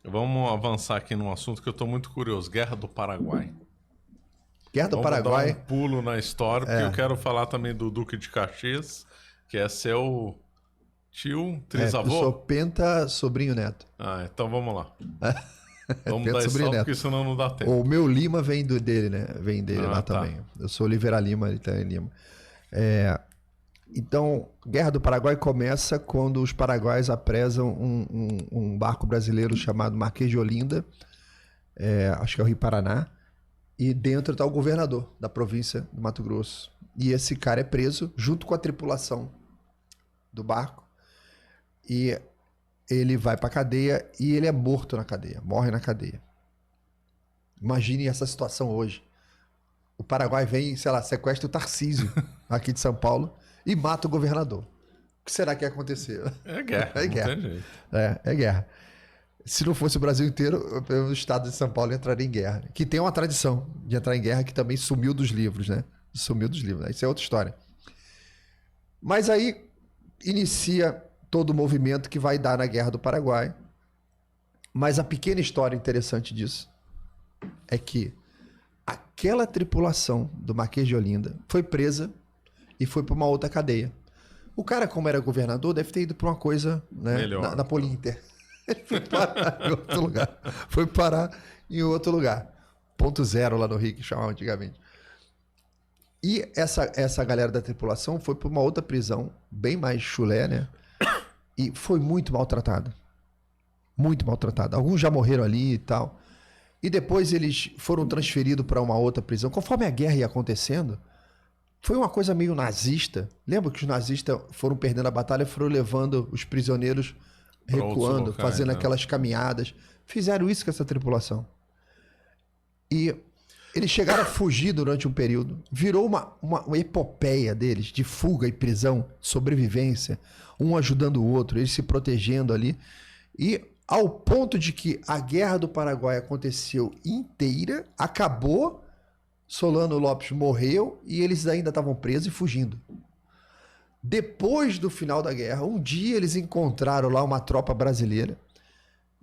Vamos avançar aqui num assunto que eu tô muito curioso. Guerra do Paraguai. Guerra do Paraguai. Dar um pulo na história, porque eu quero falar também do Duque de Caxias, que é seu tio, trisavô? Eu sou penta sobrinho neto. Ah, então vamos lá. Vamos Penta dar esse sobrinho salto, neto. porque senão não dá tempo. O meu Lima vem dele, né? Vem dele lá tá. também. Eu sou Oliveira Lima, ele tá em Lima. Então, Guerra do Paraguai começa quando os paraguaios apresam um barco brasileiro chamado Marquês de Olinda, acho que é o Rio Paraná, e dentro está o governador da província do Mato Grosso. E esse cara é preso junto com a tripulação do barco, e ele vai para a cadeia e ele é morto na cadeia, morre na cadeia. Imagine essa situação hoje. O Paraguai vem, sei lá, sequestra o Tarcísio aqui de São Paulo e mata o governador. O que será que ia acontecer? É guerra, É não guerra. tem jeito. É guerra. Se não fosse o Brasil inteiro, o estado de São Paulo entraria em guerra. Que tem uma tradição de entrar em guerra que também sumiu dos livros, né? Sumiu dos livros. Isso é outra história. Mas aí inicia todo o movimento que vai dar na Guerra do Paraguai. Mas a pequena história interessante disso é que aquela tripulação do Marquês de Olinda foi presa e foi para uma outra cadeia. O cara, como era governador, deve ter ido para uma coisa, né, melhor, na Polinter. Ele foi parar em outro lugar. Foi parar em outro lugar. Ponto zero lá no Rio, que chamava antigamente. E essa galera da tripulação foi para uma outra prisão, bem mais chulé, né? E foi muito maltratado. Muito maltratado. Alguns já morreram ali e tal. E depois eles foram transferidos para uma outra prisão. Conforme a guerra ia acontecendo, foi uma coisa meio nazista. Lembra que os nazistas foram perdendo a batalha e foram levando os prisioneiros recuando, locais, fazendo né? aquelas caminhadas. Fizeram isso com essa tripulação. E eles chegaram a fugir durante um período. Virou uma epopeia deles, de fuga e prisão, sobrevivência. Um ajudando o outro, eles se protegendo ali. E ao ponto de que a Guerra do Paraguai aconteceu inteira, acabou, Solano Lopes morreu e eles ainda estavam presos e fugindo. Depois do final da guerra, um dia eles encontraram lá uma tropa brasileira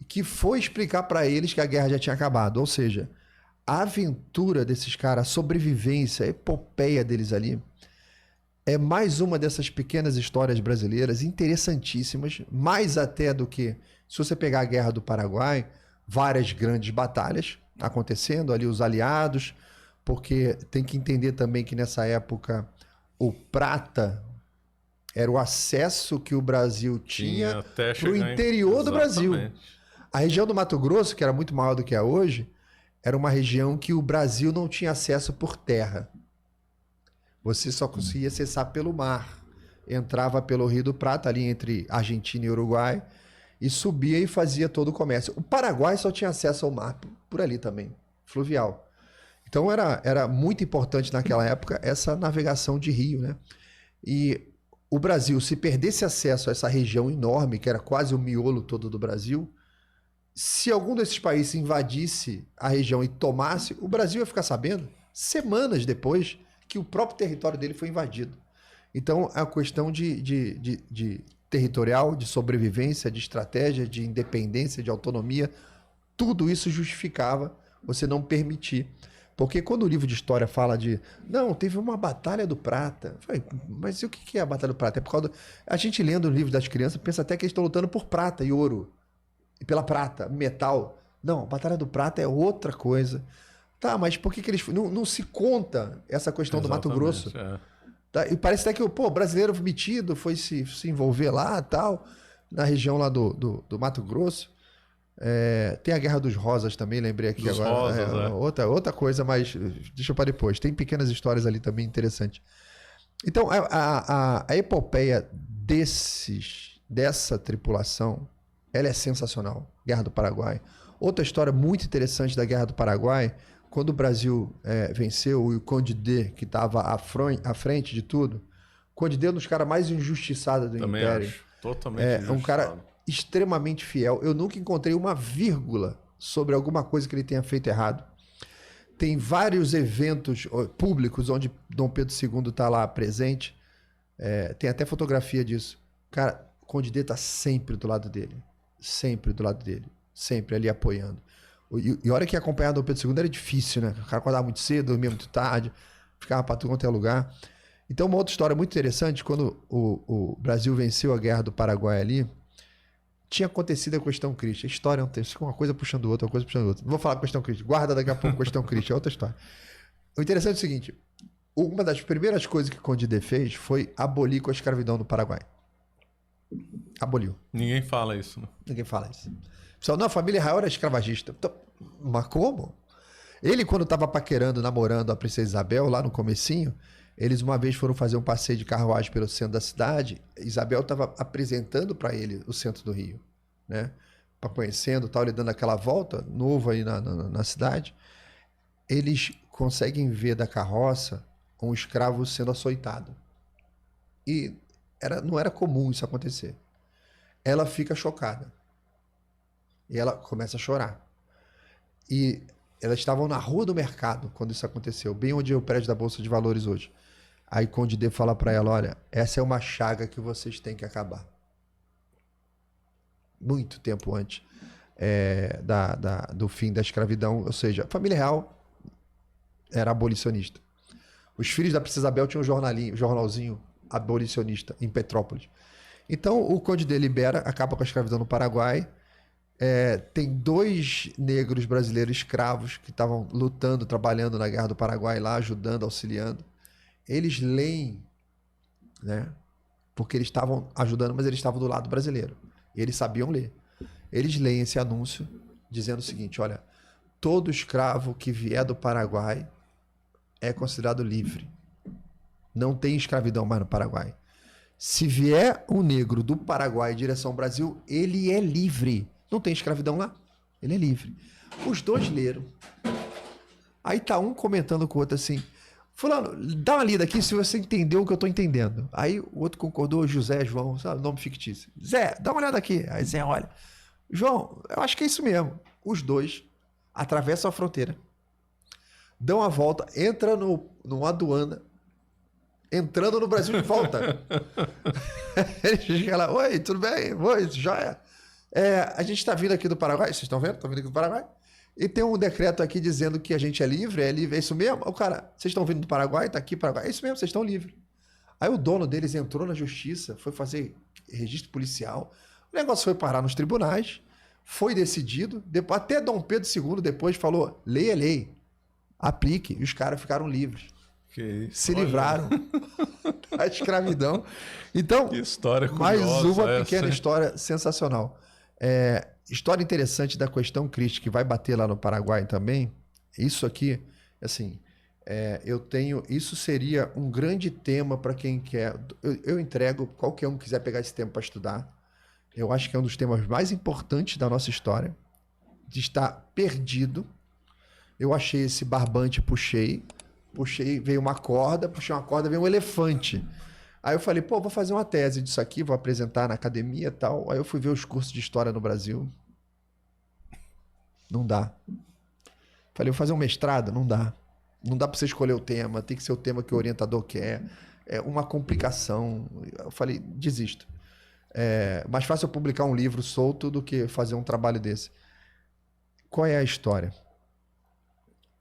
que foi explicar para eles que a guerra já tinha acabado. Ou seja, a aventura desses caras, a sobrevivência, a epopeia deles ali, é mais uma dessas pequenas histórias brasileiras interessantíssimas, mais até do que, se você pegar a Guerra do Paraguai, várias grandes batalhas acontecendo ali, os aliados, porque tem que entender também que nessa época o prata era o acesso que o Brasil tinha para o interior do Brasil. A região do Mato Grosso, que era muito maior do que é hoje, era uma região que o Brasil não tinha acesso por terra. Você só conseguia acessar pelo mar. Entrava pelo Rio do Prata, ali entre Argentina e Uruguai, e subia e fazia todo o comércio. O Paraguai só tinha acesso ao mar por ali também, fluvial. Então era muito importante naquela época essa navegação de rio, né? E o Brasil, se perdesse acesso a essa região enorme, que era quase o miolo todo do Brasil, se algum desses países invadisse a região e tomasse, o Brasil ia ficar sabendo semanas depois que o próprio território dele foi invadido. Então, é uma questão de territorial, de sobrevivência, de estratégia, de independência, de autonomia. Tudo isso justificava você não permitir. Porque quando o livro de história fala de... Não, teve uma Batalha do Prata. Mas o que é a Batalha do Prata? É por causa a gente lendo o livro das crianças pensa até que eles estão lutando por prata e ouro. E pela prata, metal. Não, a Batalha do Prata é outra coisa. Tá, mas por que eles... Não se conta essa questão Exatamente, do Mato Grosso. Tá? E parece até que o brasileiro metido foi se envolver lá tal, na região lá do Mato Grosso. Tem a Guerra dos Rosas também, lembrei aqui dos agora. Rosas, outra coisa, mas deixa para depois. Tem pequenas histórias ali também interessantes. Então, a epopeia dessa tripulação, ela é sensacional. Guerra do Paraguai. Outra história muito interessante da Guerra do Paraguai, quando o Brasil venceu o Conde D, que estava à frente de tudo. O Conde D é um dos caras mais injustiçados do também Império. Acho. Totalmente injustiçado. Um cara extremamente fiel. Eu nunca encontrei uma vírgula sobre alguma coisa que ele tenha feito errado. Tem vários eventos públicos onde Dom Pedro II está lá presente. Tem até fotografia disso. Cara, o Conde D está sempre do lado dele. Sempre do lado dele. sempre ali apoiando. E olha que acompanhar Dom Pedro II era difícil, né? O cara acordava muito cedo, dormia muito tarde, ficava para tudo quanto é lugar. Então, uma outra história muito interessante, quando o Brasil venceu a Guerra do Paraguai ali, tinha acontecido a questão Christie. A história é um texto, uma coisa puxando outra, uma coisa puxando outra. Não vou falar questão Christie, guarda daqui a pouco questão Christie, é outra história. O interessante é o seguinte, uma das primeiras coisas que Condé fez foi abolir com a escravidão no Paraguai. Aboliu. Ninguém fala isso, né? Ninguém fala isso. Pessoal, não, a família real era escravagista. Então, mas como? Ele, quando estava paquerando, namorando a princesa Isabel, lá no comecinho, eles uma vez foram fazer um passeio de carruagem pelo centro da cidade. Isabel estava apresentando para ele o centro do Rio, né? Para conhecendo, tal, ele dando aquela volta, novo aí na cidade. Eles conseguem ver da carroça um escravo sendo açoitado. E não era comum isso acontecer. Ela fica chocada. E ela começa a chorar. E elas estavam na rua do mercado quando isso aconteceu, bem onde é o prédio da Bolsa de Valores hoje. Aí Condé fala para ela, olha, essa é uma chaga que vocês têm que acabar. Muito tempo antes do fim da escravidão, ou seja, a família real era abolicionista. Os filhos da princesa Isabel tinham um jornalzinho abolicionista em Petrópolis. Então o Condé libera, acaba com a escravidão no Paraguai. Tem 2 negros brasileiros escravos que estavam lutando, trabalhando na Guerra do Paraguai lá, ajudando, auxiliando. Eles leem, né? Porque eles estavam ajudando, mas eles estavam do lado brasileiro. E eles sabiam ler. Eles leem esse anúncio dizendo o seguinte, olha, todo escravo que vier do Paraguai é considerado livre. Não tem escravidão mais no Paraguai. Se vier um negro do Paraguai em direção ao Brasil, ele é livre. Não tem escravidão lá. Ele é livre. Os 2 leram. Aí tá um comentando com o outro assim, fulano, dá uma lida aqui se você entendeu o que eu tô entendendo. Aí o outro concordou, José, João, sabe, nome fictício. Zé, dá uma olhada aqui. Aí Zé olha. João, eu acho que é isso mesmo. Os 2 atravessam a fronteira, dão a volta, entram numa aduana, entrando no Brasil de volta. Ele chega lá, oi, tudo bem? Oi, joia? A gente está vindo aqui do Paraguai, vocês estão vendo? Estão vindo aqui do Paraguai? E tem um decreto aqui dizendo que a gente é livre, é isso mesmo? O cara, vocês estão vindo do Paraguai, está aqui Paraguai, é isso mesmo, vocês estão livres. Aí o dono deles entrou na justiça, foi fazer registro policial, o negócio foi parar nos tribunais, foi decidido, até Dom Pedro II depois falou, lei é lei, aplique, e os caras ficaram livres. Que isso, se livraram da escravidão. Então, que história mais uma pequena essa, história sensacional. História interessante da questão Christie, que vai bater lá no Paraguai também. Isso aqui, assim, isso seria um grande tema para quem quer. Eu entrego, qualquer um que quiser pegar esse tema para estudar. Eu acho que é um dos temas mais importantes da nossa história, de estar perdido. Eu achei esse barbante, puxei, veio uma corda, puxei uma corda, veio um elefante. Aí eu falei, vou fazer uma tese disso aqui, vou apresentar na academia e tal. Aí eu fui ver os cursos de história no Brasil. Não dá. Falei, vou fazer um mestrado? Não dá. Não dá para você escolher o tema, tem que ser o tema que o orientador quer. É uma complicação. Eu falei, desisto. Mais fácil eu publicar um livro solto do que fazer um trabalho desse. Qual é a história?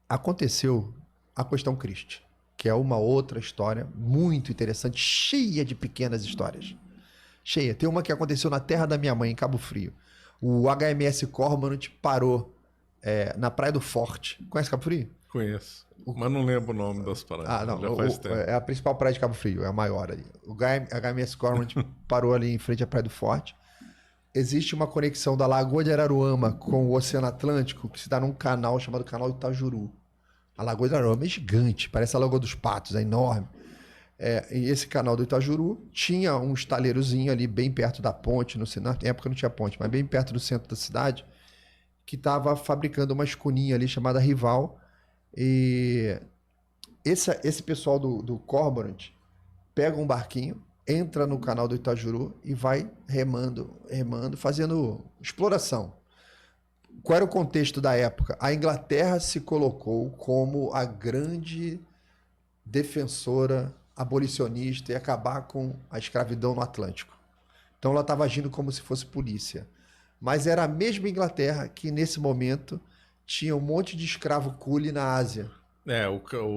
Aconteceu a questão Christie, que é uma outra história muito interessante, cheia de pequenas histórias. Cheia. Tem uma que aconteceu na terra da minha mãe, em Cabo Frio. O HMS Cormorant parou na Praia do Forte. Conhece Cabo Frio? Conheço, mas não lembro o nome das praias. Não. Já faz tempo. É a principal praia de Cabo Frio, é a maior ali. O HMS Cormorant parou ali em frente à Praia do Forte. Existe uma conexão da Lagoa de Araruama com o Oceano Atlântico, que se dá num canal chamado Canal Itajuru. A Lagoa de Araruama é gigante, parece a Lagoa dos Patos, é enorme. E esse canal do Itajuru tinha um estaleirozinho ali bem perto da ponte, na época não tinha ponte, mas bem perto do centro da cidade, que estava fabricando uma escuninha ali chamada Rival. E esse pessoal do Cormorant pega um barquinho, entra no canal do Itajuru e vai remando, fazendo exploração. Qual era o contexto da época? A Inglaterra se colocou como a grande defensora abolicionista e acabar com a escravidão no Atlântico. Então ela estava agindo como se fosse polícia. Mas era a mesma Inglaterra que, nesse momento, tinha um monte de escravo cule na Ásia.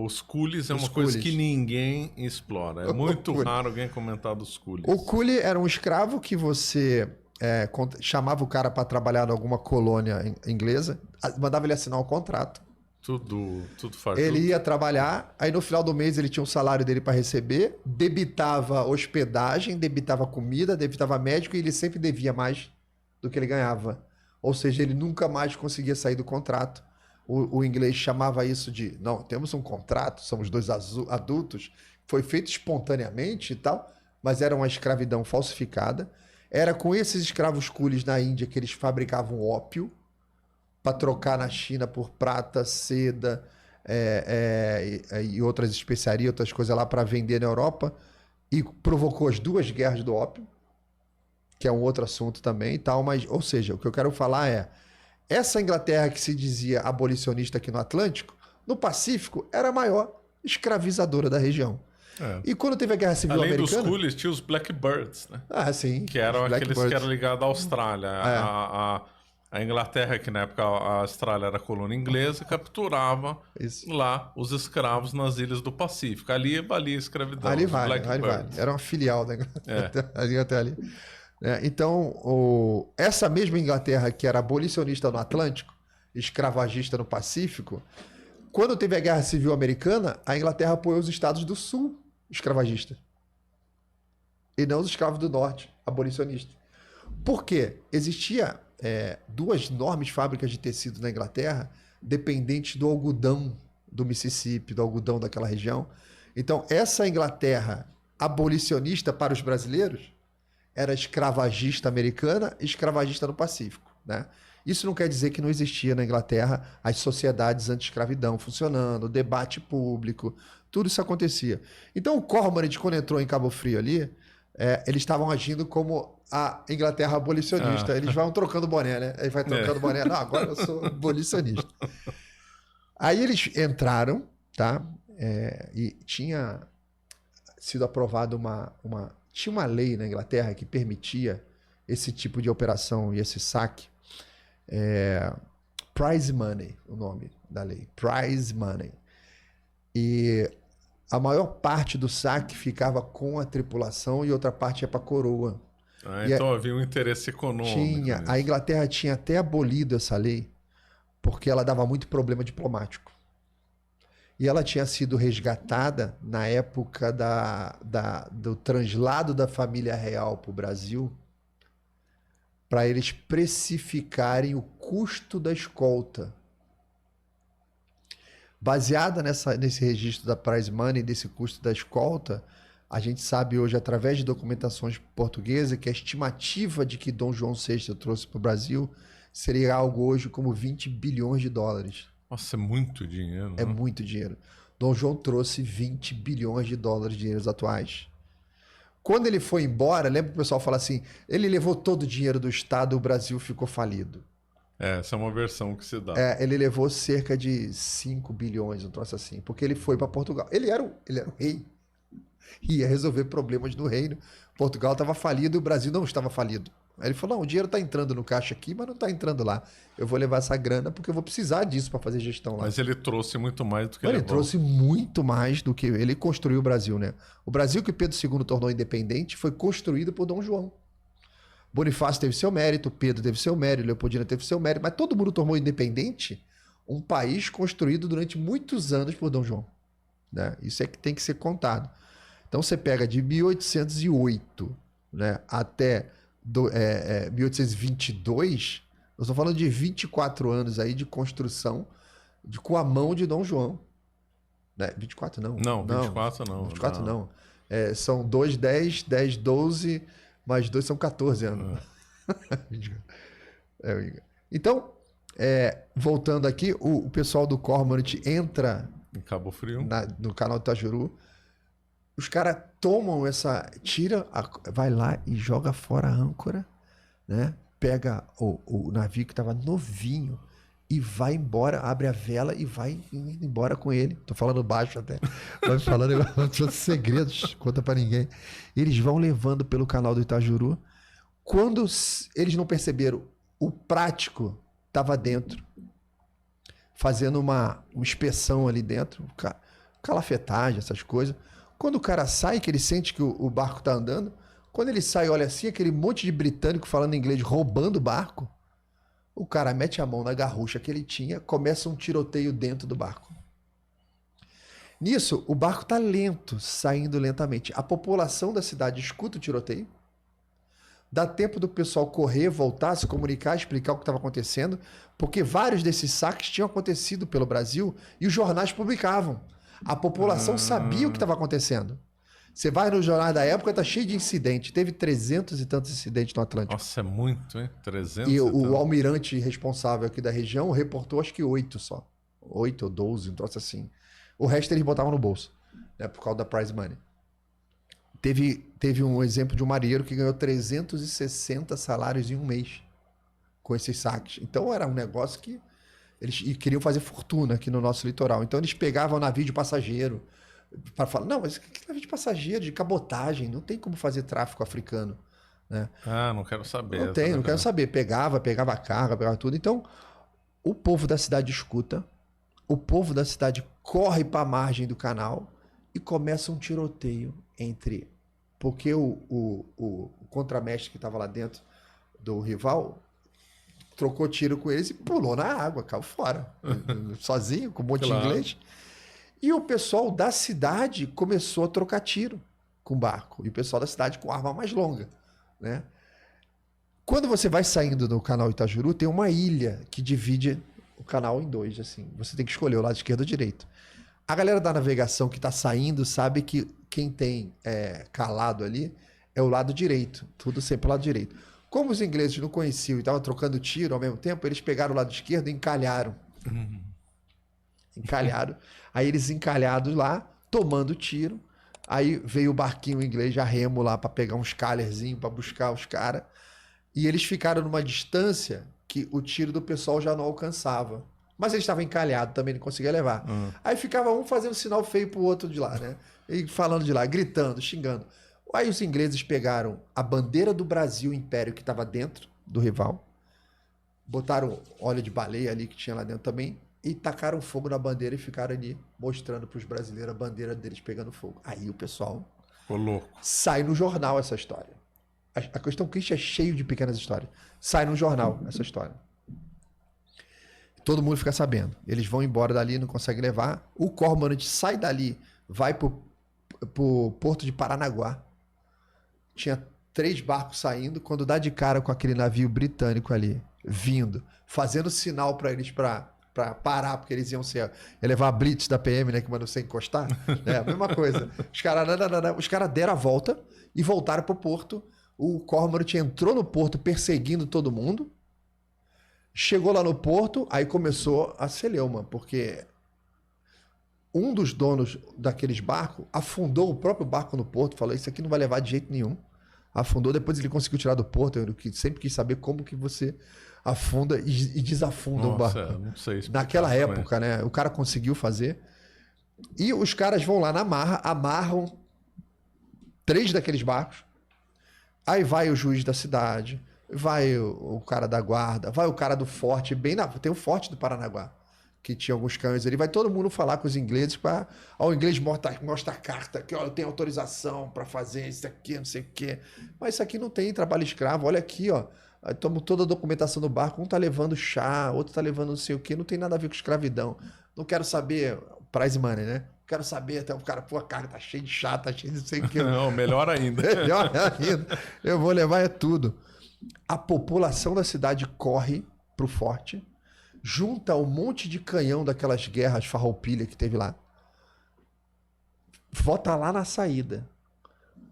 Os coolies é uma coisa que ninguém explora. É muito raro alguém comentar dos coolies. O coolie era um escravo que você chamava o cara para trabalhar em alguma colônia inglesa, mandava ele assinar um contrato. Tudo faz. Ele ia trabalhar, aí no final do mês ele tinha um salário dele para receber, debitava hospedagem, debitava comida, debitava médico e ele sempre devia mais do que ele ganhava. Ou seja, ele nunca mais conseguia sair do contrato. O inglês chamava isso de, não, temos um contrato, somos dois adultos, foi feito espontaneamente e tal, mas era uma escravidão falsificada. Era com esses escravos coolies na Índia que eles fabricavam ópio, para trocar na China por prata, seda e outras especiarias, outras coisas lá para vender na Europa. E provocou as 2 guerras do ópio, que é um outro assunto também e tal. Mas, ou seja, o que eu quero falar é, essa Inglaterra que se dizia abolicionista aqui no Atlântico, no Pacífico, era a maior escravizadora da região. E quando teve a Guerra Civil Além Americana... dos coolies, tinha os Blackbirds, né? Ah, sim. Que eram aqueles que eram ligados à Austrália. A Inglaterra, que na época a Austrália era colônia inglesa, capturava lá os escravos nas ilhas do Pacífico. Ali valia a escravidão. Ali vale. Era uma filial da Inglaterra. Ali. Então, essa mesma Inglaterra que era abolicionista no Atlântico, escravagista no Pacífico, quando teve a Guerra Civil Americana, a Inglaterra apoiou os Estados do Sul escravagistas. E não os escravos do Norte, abolicionistas. Por quê? Existia 2 enormes fábricas de tecido na Inglaterra, dependentes do algodão do Mississippi, do algodão daquela região. Então, essa Inglaterra abolicionista para os brasileiros era escravagista americana e escravagista no Pacífico, né? Isso não quer dizer que não existia na Inglaterra as sociedades anti-escravidão funcionando, o debate público, tudo isso acontecia. Então, o Cormorant, quando entrou em Cabo Frio ali, eles estavam agindo como a Inglaterra abolicionista. Eles vão trocando boné, né? Ele vai trocando boné. Não, agora eu sou abolicionista. Aí eles entraram, tá? E tinha sido aprovada tinha uma lei na Inglaterra que permitia esse tipo de operação e esse saque. Prize Money, o nome da lei. Prize Money. E a maior parte do saque ficava com a tripulação e outra parte ia para a coroa. Então havia um interesse econômico. A Inglaterra tinha até abolido essa lei porque ela dava muito problema diplomático. E ela tinha sido resgatada na época do translado da família real para o Brasil, para eles precificarem o custo da escolta. Baseada nesse registro da Prize Money, desse custo da escolta, a gente sabe hoje, através de documentações portuguesas, que a estimativa de que Dom João VI trouxe para o Brasil seria algo hoje como 20 bilhões de dólares. Nossa, é muito dinheiro. É muito dinheiro. Dom João trouxe 20 bilhões de dólares de dinheiros atuais. Quando ele foi embora, lembra que o pessoal fala assim, ele levou todo o dinheiro do Estado e o Brasil ficou falido. Essa é uma versão que se dá. Ele levou cerca de 5 bilhões, um troço assim, porque ele foi para Portugal. Ele era o rei. Ia resolver problemas no reino. Portugal estava falido e o Brasil não estava falido. Aí ele falou, não, o dinheiro está entrando no caixa aqui, mas não está entrando lá. Eu vou levar essa grana porque eu vou precisar disso para fazer gestão lá. Mas ele trouxe muito mais do que ele trouxe muito mais do que ele construiu o Brasil, né? O Brasil que Pedro II tornou independente foi construído por Dom João. Bonifácio teve seu mérito, Pedro teve seu mérito, Leopoldina teve seu mérito, mas todo mundo tornou independente um país construído durante muitos anos por Dom João, né? Isso é que tem que ser contado. Então você pega de 1808, né, até 1822, nós estamos falando de 24 anos aí de construção com a mão de Dom João. Né? 24 não. Não, 24 não. 24 não. São 2, 10, 10, 12, mais 2 são 14 anos. Então, voltando aqui, o pessoal do Cormorant entra em Cabo Frio, no canal do Itajuru. Os caras tomam vai lá e joga fora a âncora, né? Pega o navio que estava novinho e vai embora, abre a vela e vai embora com ele. Tô falando baixo até. Vai falando segredos, conta pra ninguém. Eles vão levando pelo canal do Itajuru. Quando eles não perceberam O prático estava dentro, fazendo uma inspeção ali dentro, calafetagem, essas coisas. Quando o cara sai, que ele sente que o barco está andando, quando ele sai, olha assim, aquele monte de britânico falando inglês, roubando o barco, o cara mete a mão na garrucha que ele tinha, começa um tiroteio dentro do barco. Nisso, o barco está lento, saindo lentamente. A população da cidade escuta o tiroteio, dá tempo do pessoal correr, voltar, se comunicar, explicar o que estava acontecendo, porque vários desses saques tinham acontecido pelo Brasil e os jornais publicavam. A população sabia o que estava acontecendo. Você vai no jornal da época, tá cheio de incidente. Teve 300 e tantos incidentes no Atlântico. Nossa, é muito, hein? 300 e o almirante responsável aqui da região reportou acho que 8 só. 8 ou 12, um troço assim. O resto eles botavam no bolso, né, por causa da prize money. Teve um exemplo de um marinheiro que ganhou 360 salários em um mês com esses saques. Então era um negócio que eles queriam fazer fortuna aqui no nosso litoral. Então eles pegavam navio de passageiro para falar, não, mas que navio de passageiro, de cabotagem, não tem como fazer tráfico africano, né? Ah, não quero saber. Não quero saber. Pegava carga, pegava tudo. Então o povo da cidade escuta, o povo da cidade corre para a margem do canal e começa um tiroteio entre... Porque o contramestre que estava lá dentro do rival trocou tiro com eles e pulou na água, caiu fora. Sozinho, com um monte de inglês. E o pessoal da cidade começou a trocar tiro com o barco. E o pessoal da cidade com arma mais longa, né? Quando você vai saindo do canal Itajuru, tem uma ilha que divide o canal em dois, assim. Você tem que escolher o lado esquerdo ou direito. A galera da navegação que está saindo sabe que quem tem calado ali é o lado direito. Tudo sempre o lado direito. Como os ingleses não conheciam e estavam trocando tiro ao mesmo tempo, eles pegaram o lado esquerdo e encalharam. Encalharam. Aí eles encalhados lá, tomando tiro. Aí veio o barquinho inglês já remo lá para pegar uns calherzinhos para buscar os caras. E eles ficaram numa distância que o tiro do pessoal já não alcançava. Mas eles estavam encalhados, também não conseguia levar. Aí ficava um fazendo sinal feio pro outro de lá, né? E falando de lá, gritando, xingando. Aí os ingleses pegaram a bandeira do Brasil Império que estava dentro do rival, botaram óleo de baleia ali que tinha lá dentro também, e tacaram fogo na bandeira e ficaram ali mostrando para os brasileiros a bandeira deles pegando fogo. Aí o pessoal louco. Sai no jornal essa história. A Questão Christi é cheio de pequenas histórias. Sai no jornal essa história. Todo mundo fica sabendo. Eles vão embora dali, não conseguem levar. O Cormorant sai dali, vai pro porto de Paranaguá. Tinha 3 barcos saindo. Quando dá de cara com aquele navio britânico ali, vindo, fazendo sinal para eles para parar, porque eles iam levar a blitz da PM, né, que mandou você encostar. É a mesma coisa. Os caras deram a volta e voltaram pro porto. O Cormorant entrou no porto perseguindo todo mundo. Chegou lá no porto, aí começou a celeuma, porque um dos donos daqueles barcos afundou o próprio barco no porto, falou, isso aqui não vai levar de jeito nenhum. Afundou, depois ele conseguiu tirar do porto, eu sempre quis saber como que você afunda e desafunda um barco. Não sei explicar. Naquela época, né? O cara conseguiu fazer. E os caras vão lá na marra, amarram 3 daqueles barcos, aí vai o juiz da cidade, vai o cara da guarda, vai o cara do forte, tem o forte do Paranaguá, que tinha alguns canhões ali, vai todo mundo falar com os ingleses, o inglês mostra a carta, que eu tenho autorização para fazer isso aqui, não sei o quê, mas isso aqui não tem trabalho escravo, olha aqui, ó, toma toda a documentação do barco, um tá levando chá, outro tá levando não sei o quê, não tem nada a ver com escravidão, não quero saber, prize money, né? Quero saber, até o cara, pô, a cara tá cheia de chá, tá cheio de não sei o quê. Não, melhor ainda. Melhor ainda, eu vou levar tudo. A população da cidade corre pro forte, junta um monte de canhão daquelas guerras farroupilha que teve lá, vota lá na saída.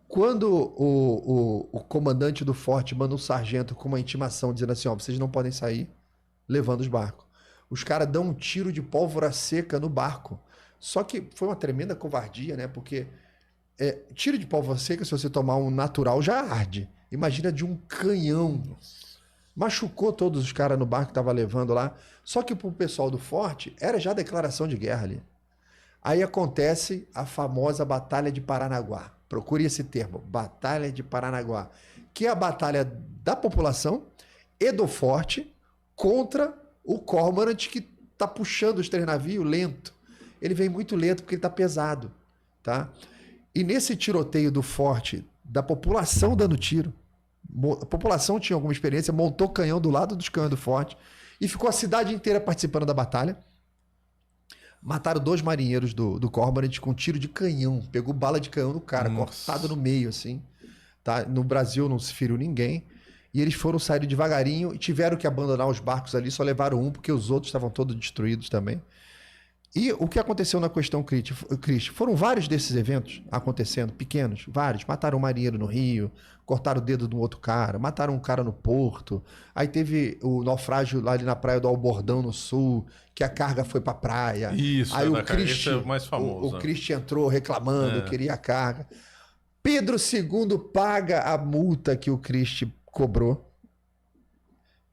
Quando o comandante do forte manda um sargento com uma intimação dizendo assim, ó, vocês não podem sair, levando os barcos. Os caras dão um tiro de pólvora seca no barco. Só que foi uma tremenda covardia, né? Porque tiro de pólvora seca, se você tomar um natural, já arde. Imagina de um canhão. Machucou todos os caras no barco que tava levando lá. Só que pro pessoal do forte, era já declaração de guerra ali. Aí acontece a famosa Batalha de Paranaguá. Procure esse termo, Batalha de Paranaguá. Que é a batalha da população e do forte contra o Cormorant, que tá puxando os três navios lento. Ele vem muito lento porque ele tá pesado, tá? E nesse tiroteio do forte, da população dando tiro, a população tinha alguma experiência, montou canhão do lado dos canhões do forte e ficou a cidade inteira participando da batalha. Mataram 2 marinheiros do Cormorant com tiro de canhão. Pegou bala de canhão no cara, cortado no meio, assim. Tá? No Brasil não se feriu ninguém. E eles foram sair devagarinho e tiveram que abandonar os barcos ali, só levaram um, porque os outros estavam todos destruídos também. E o que aconteceu na questão Christie? Foram vários desses eventos acontecendo, pequenos, vários. Mataram um marinheiro no Rio, cortaram o dedo de um outro cara, mataram um cara no Porto. Aí teve o naufrágio lá ali na praia do Albordão, no Sul, que a carga foi pra praia. Isso, aí o Christie, esse é o mais famoso. O Christie entrou reclamando, queria a carga. Pedro II paga a multa que o Christie cobrou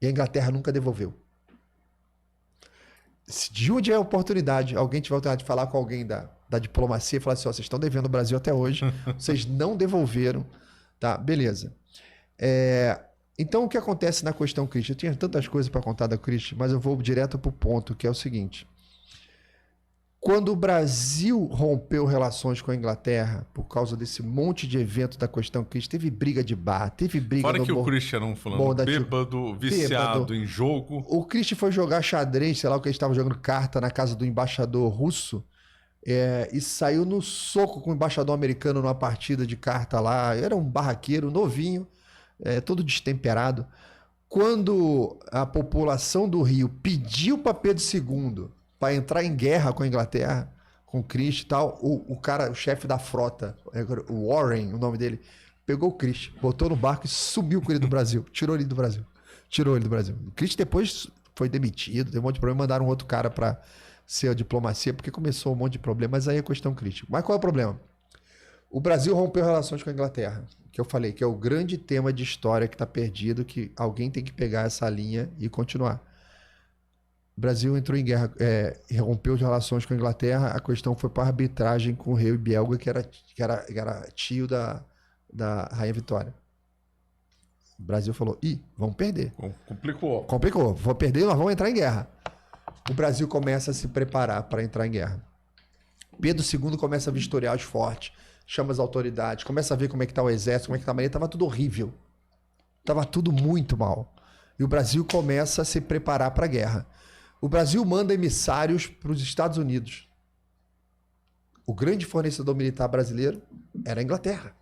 e a Inglaterra nunca devolveu. Se de um dia é oportunidade, alguém tiver a oportunidade de falar com alguém da diplomacia e falar assim, ó, vocês estão devendo o Brasil até hoje, vocês não devolveram, tá? Beleza. Então, o que acontece na questão Christie? Eu tinha tantas coisas para contar da Christie, mas eu vou direto para o ponto, que é o seguinte. Quando o Brasil rompeu relações com a Inglaterra, por causa desse monte de evento da questão Christie, teve briga de bar, teve briga... Fora que o Christie era um fulano bêbado, viciado em jogo. O Christie foi jogar xadrez, sei lá o que, ele estava jogando carta na casa do embaixador russo, e saiu no soco com o embaixador americano numa partida de carta lá. Era um barraqueiro novinho, todo destemperado. Quando a população do Rio pediu para Pedro II para entrar em guerra com a Inglaterra, com o Christie e tal, o cara, o chefe da frota, o Warren, o nome dele, pegou o Christie, botou no barco e subiu com ele do Brasil. Tirou ele do Brasil. O Christie depois foi demitido, teve um monte de problema, mandaram um outro cara para ser a diplomacia, porque começou um monte de problema, mas aí é questão crítica. Mas qual é o problema? O Brasil rompeu relações com a Inglaterra, que eu falei, que é o grande tema de história que está perdido, que alguém tem que pegar essa linha e continuar. O Brasil entrou em guerra, rompeu as relações com a Inglaterra, a questão foi para arbitragem com o rei belga, que era tio da Rainha Vitória. O Brasil falou, vamos perder. Complicou, vou perder, nós vamos entrar em guerra. O Brasil começa a se preparar para entrar em guerra. Pedro II começa a vistoriar os fortes, chama as autoridades, começa a ver como é que está o exército, como é que está a marinha, estava tudo horrível. Estava tudo muito mal. E o Brasil começa a se preparar para a guerra. O Brasil manda emissários para os Estados Unidos. O grande fornecedor militar brasileiro era a Inglaterra.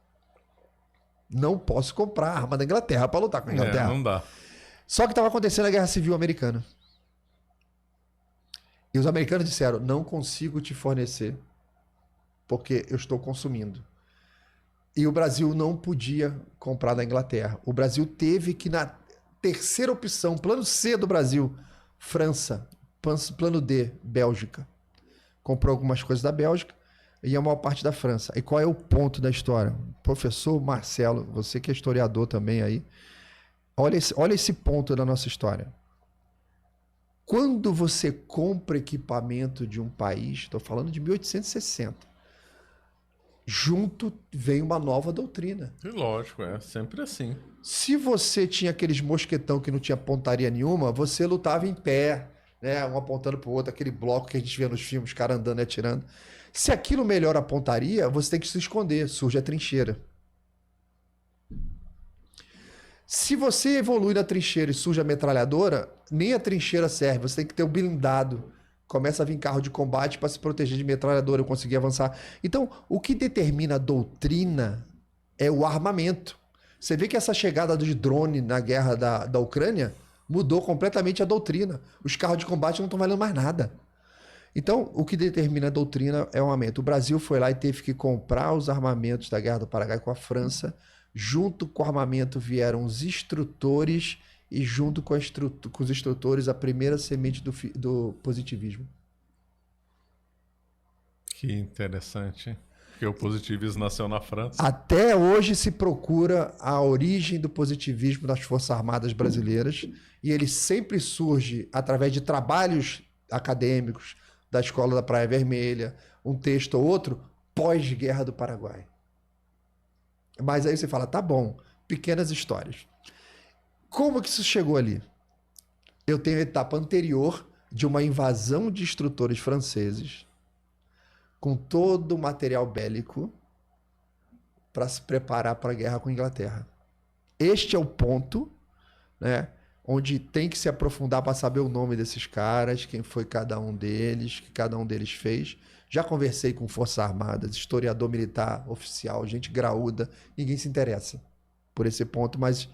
Não posso comprar arma da Inglaterra para lutar com a Inglaterra. Não dá. Só que estava acontecendo a Guerra Civil Americana. E os americanos disseram, não consigo te fornecer, porque eu estou consumindo. E o Brasil não podia comprar da Inglaterra. O Brasil teve que, na terceira opção, plano C do Brasil, França, plano D, Bélgica. Comprou algumas coisas da Bélgica e a maior parte da França. E qual é o ponto da história? Professor Marcelo, você que é historiador também aí, olha esse ponto da nossa história. Quando você compra equipamento de um país, estou falando de 1860, junto vem uma nova doutrina. E lógico, é sempre assim. Se você tinha aqueles mosquetão que não tinha pontaria nenhuma, você lutava em pé, né? Um apontando para o outro, aquele bloco que a gente vê nos filmes, os caras andando e atirando. Se aquilo melhora a pontaria, você tem que se esconder, surge a trincheira. Se você evolui na trincheira e surge a metralhadora, nem a trincheira serve, você tem que ter o blindado. Começa a vir carro de combate para se proteger de metralhadora, eu conseguir avançar. Então, o que determina a doutrina é o armamento. Você vê que essa chegada de drone na guerra da Ucrânia mudou completamente a doutrina. Os carros de combate não estão valendo mais nada. Então, o que determina a doutrina é o armamento. O Brasil foi lá e teve que comprar os armamentos da Guerra do Paraguai com a França. Junto com o armamento vieram os instrutores e junto com os instrutores a primeira semente do positivismo. Que interessante, hein? Porque o positivismo nasceu na França. Até hoje se procura a origem do positivismo das Forças Armadas brasileiras e ele sempre surge através de trabalhos acadêmicos da Escola da Praia Vermelha, um texto ou outro, pós-Guerra do Paraguai. Mas aí você fala, tá bom, pequenas histórias. Como que isso chegou ali? Eu tenho a etapa anterior de uma invasão de instrutores franceses com todo o material bélico para se preparar para a guerra com a Inglaterra. Este é o ponto, né, onde tem que se aprofundar para saber o nome desses caras, quem foi cada um deles, o que cada um deles fez. Já conversei com Forças Armadas, historiador militar, oficial, gente graúda, ninguém se interessa por esse ponto, mas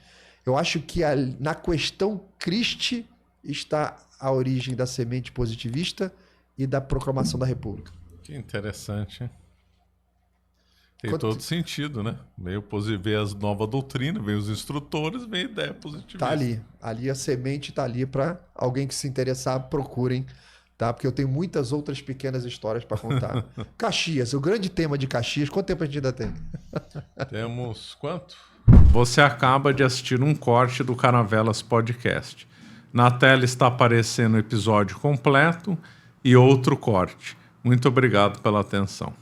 eu acho que na questão Christie está a origem da semente positivista e da proclamação da República. Que interessante, hein? Tem todo sentido, né? Veio ver as novas doutrinas, veio os instrutores, veio a ideia positivista. Tá ali. Ali a semente tá ali para alguém que se interessar, procurem, tá? Porque eu tenho muitas outras pequenas histórias para contar. Caxias, o grande tema de Caxias. Quanto tempo a gente ainda tem? Temos quanto? Você acaba de assistir um corte do Caravelas Podcast. Na tela está aparecendo o episódio completo e outro corte. Muito obrigado pela atenção.